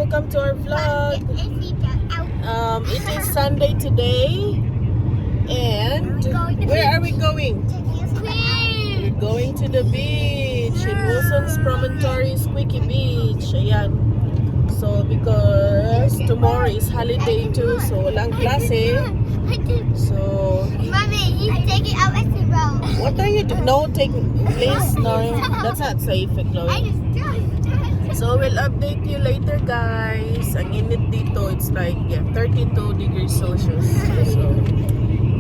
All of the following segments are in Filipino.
welcome to our vlog. It is Sunday today, and where are we going? We're going to the beach in Wilson's Promontory, Squeaky Beach. Ayan. So because tomorrow is holiday too, so walang klase. So Mommy, you take it out as the road. what are you doing? No, please, no, that's not safe, Chloe. So we'll update you later, guys. Ang init dito, it's like 32 degrees Celsius. So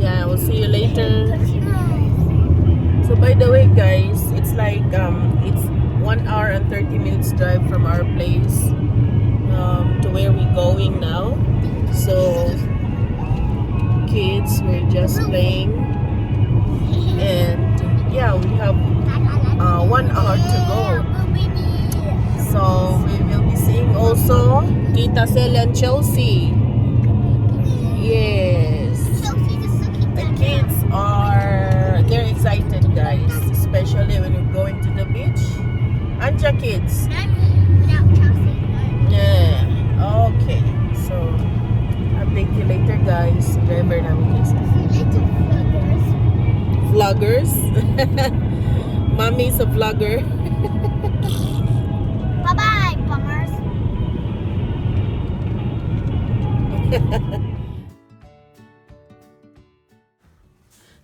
yeah, we'll see you later. So by the way, guys, it's like it's 1 hour and 30 minutes drive from our place to where we're going now. So kids, we're just playing, and yeah, we have 1 hour to go. So we will be seeing also Tita Sel and Chelsea. Yes, the kids they're excited, guys, especially when we're going to the beach. Anja kids. Yeah. Okay. So update you later, guys. Driver namin guys. Vloggers. Mommy's a vlogger. Bye-bye, bummers.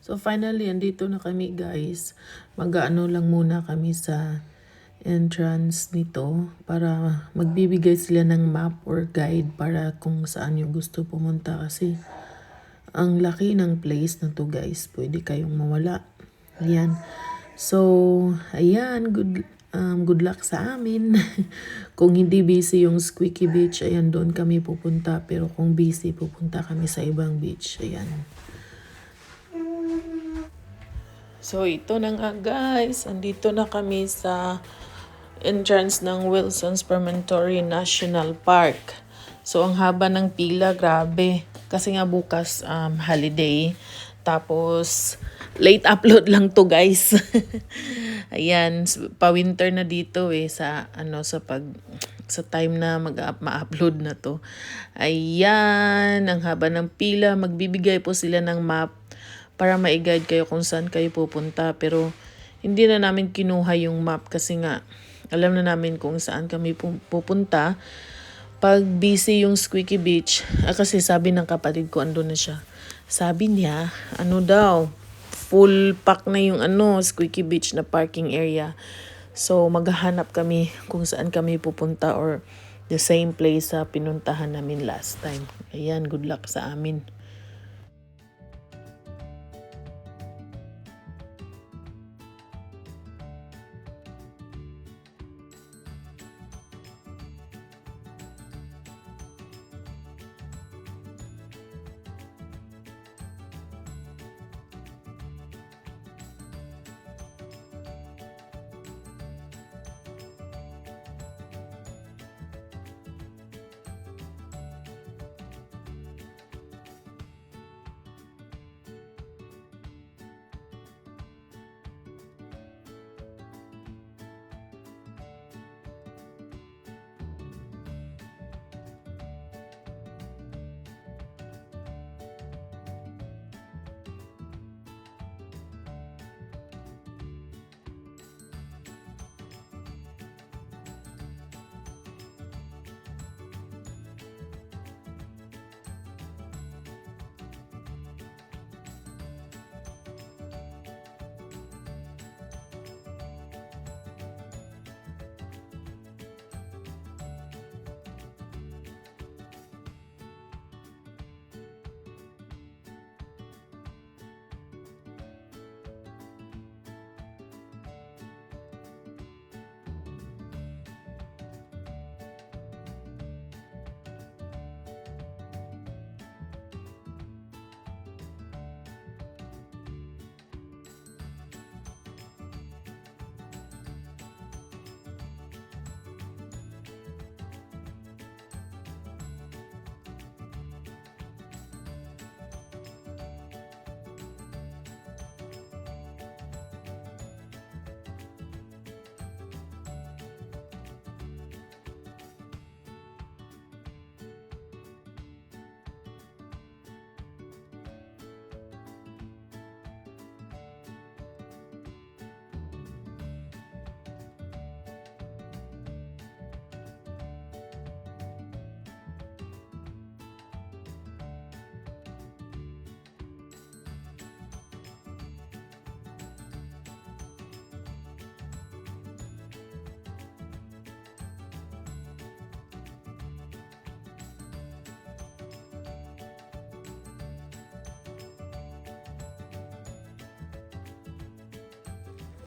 So finally, andito na kami, guys. Mag-ano lang muna kami sa entrance nito para magbibigay sila ng map or guide para kung saan yung gusto pumunta, kasi ang laki ng place na to, guys. Pwede kayong mawala. Ayan. So, ayan, good luck sa amin. Kung hindi busy yung Squeaky Beach, ayan, doon kami pupunta. Pero kung busy, pupunta kami sa ibang beach. Ayan. So, ito na nga, guys. Andito na kami sa entrance ng Wilson's Promontory National Park. So, ang haba ng pila, grabe. Kasi nga bukas holiday. Tapos, late upload lang to, guys. Ayan, pa-winter na dito sa sa time na ma-upload na to. Ayan, ang haba ng pila. Magbibigay po sila ng map para ma-guide kayo kung saan kayo pupunta. Pero hindi na namin kinuha yung map kasi nga alam na namin kung saan kami pupunta. Pag busy yung Squeaky Beach, kasi sabi ng kapatid ko, andun na siya. Sabi niya, full pack na yung Squeaky Beach na parking area. So maghahanap kami kung saan kami pupunta or the same place sa pinuntahan namin last time. Ayan, good luck sa amin.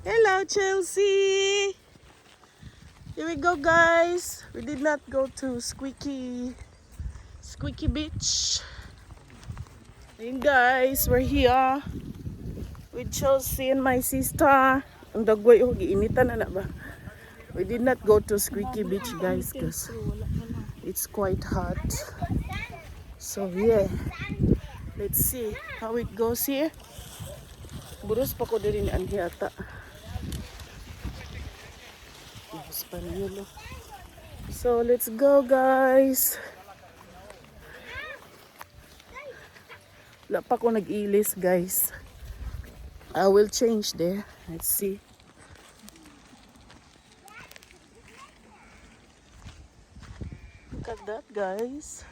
Hello, Chelsea. Here we go, guys. We did not go to Squeaky Beach. Ayun, guys, we're here with Chelsea and my sister. Ang dagway, oh, giinitan na ba? We did not go to Squeaky Beach, guys, because it's quite hot. So, yeah. Let's see how it goes here. Buros pa ko din ang hiyata. So, let's go, guys. Wala pa ko nag-ilis, guys. I will change there. Let's see. Look at that, guys.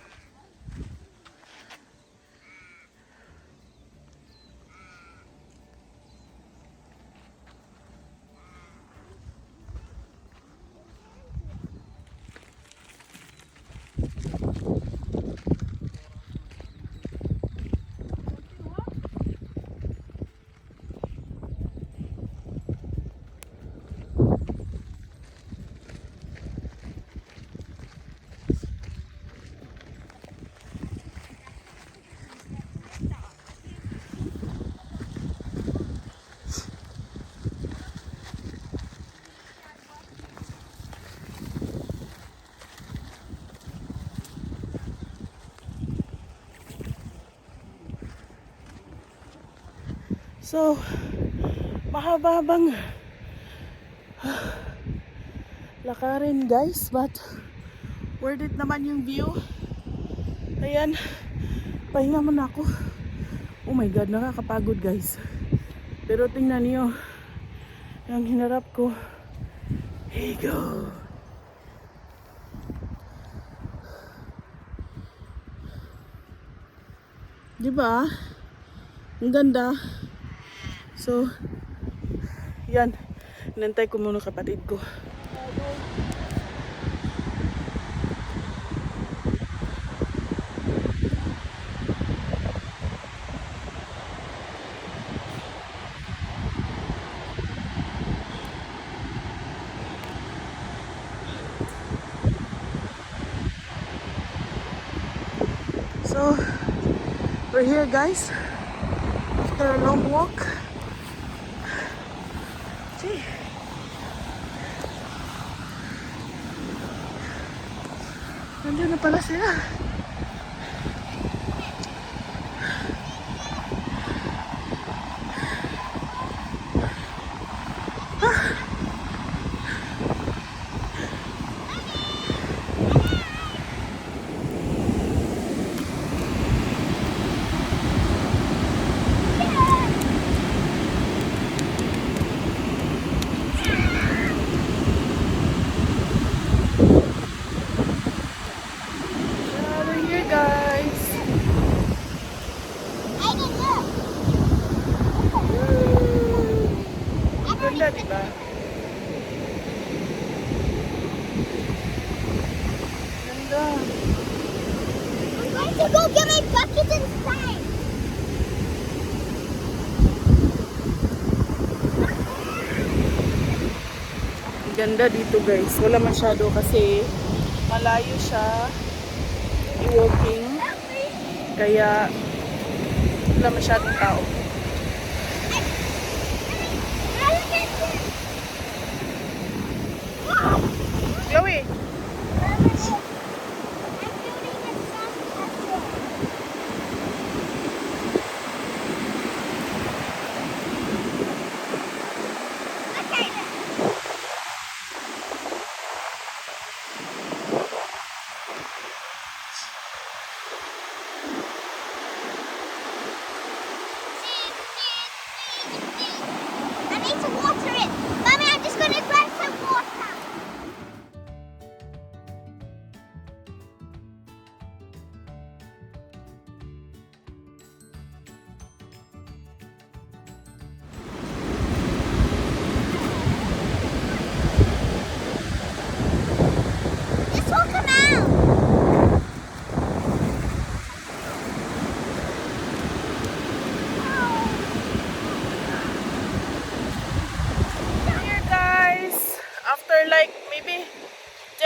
So, mahaba-habang lakarin, guys, but worth it naman yung view. Ayan, pahinga muna ako. Oh my God, nakakapagod, guys. Pero tingnan niyo yung hinarap ko. Here you go. Diba? Ang ganda. So, yan. Inantay ko muna kapatid ko. So, we're here, guys. After a long walk. Gee. Nandiyan na pala sila. We're here, guys. I can look. Ganda, diba? Ganda. I'm going to go get my bucket inside. Ganda dito, guys. Wala masyado kasi malayo siya i-walking. Kaya wala masyadong tao. Chloe!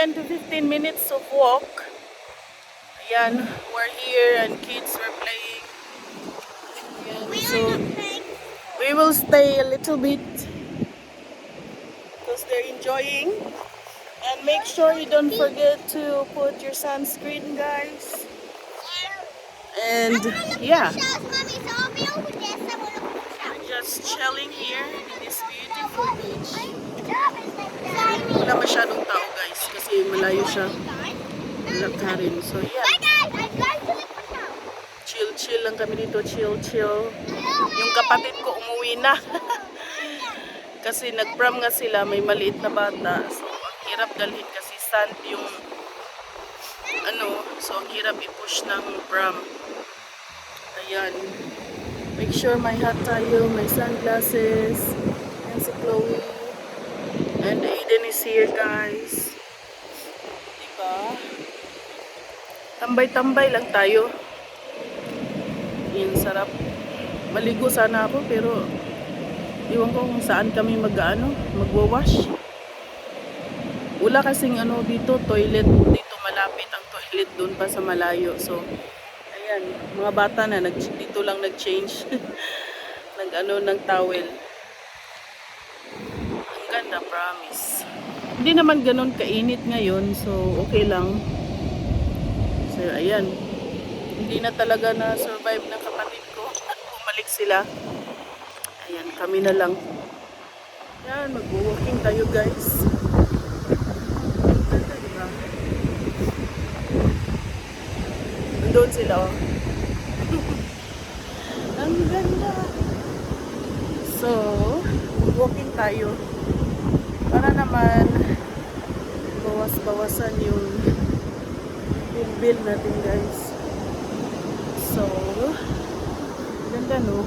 10 to 15 minutes of walk. Ayan, we're here and kids were playing. Ayan, We so are not playing. we will stay a little bit because they're enjoying. And make sure you don't forget to put your sunscreen, guys. And yeah, Mommy, so I'll be over there. So we'll look for we're just chilling here in this beautiful beach. Bye Wala masyadong tao, guys, kasi malayo siya lakarin. So yeah, guys, I'm going to look for some. chill lang kami dito, chill. Yung kapatid ko umuwi na. Kasi nag-prom nga sila, may maliit na bata. So ang hirap dalhin kasi sand yung so ang hirap i-push ng pram. Ayan. Make sure may hat tayo, may sunglasses. Ayan si Chloe. And Aiden is here, guys. Diba? Tambay-tambay lang tayo. Yan, sarap. Maligo sana ako, pero iwan ko kung saan kami magwawash. Wala kasing dito, toilet. Dito malapit ang toilet, doon pa sa malayo. So, ayan, mga bata na, dito lang nag-change. ng towel. Ang ganda, promise. Hindi naman ganun kainit ngayon, so okay lang. So, ayan. Hindi na talaga na-survive ng kapatid ko. Bumalik sila. Ayan, kami na lang. Ayan, mag-walking tayo, guys. Diba? Doon sila, oh. Ang ganda. So, walking tayo. Para naman bawas-bawasan yung bill natin, guys. So, ganda, no?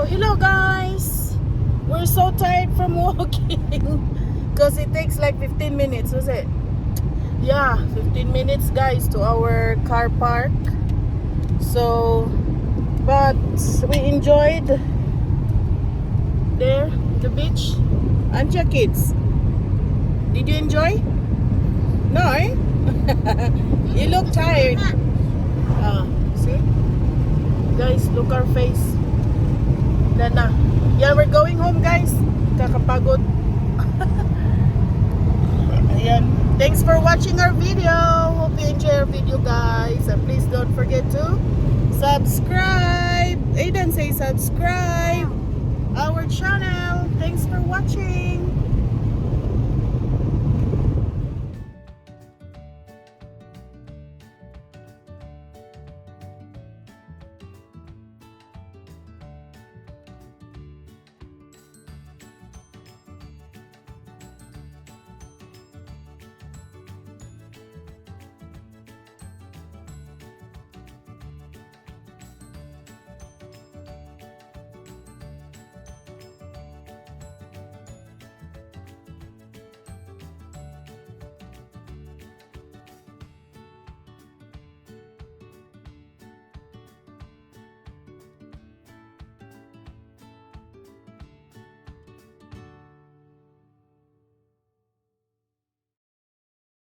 Hello, guys. We're so tired from walking because it takes like 15 minutes, was it? Yeah, 15 minutes, guys, to our car park. So, but we enjoyed there, the beach. And your kids, did you enjoy? No, eh? You look tired. See? Guys, look our face. Na. Yeah, we're going home, guys. Kakapagod. Ayan. Thanks for watching our video. Hope you enjoy our video, guys. And please don't forget to subscribe. Aiden, say subscribe our channel. Thanks for watching.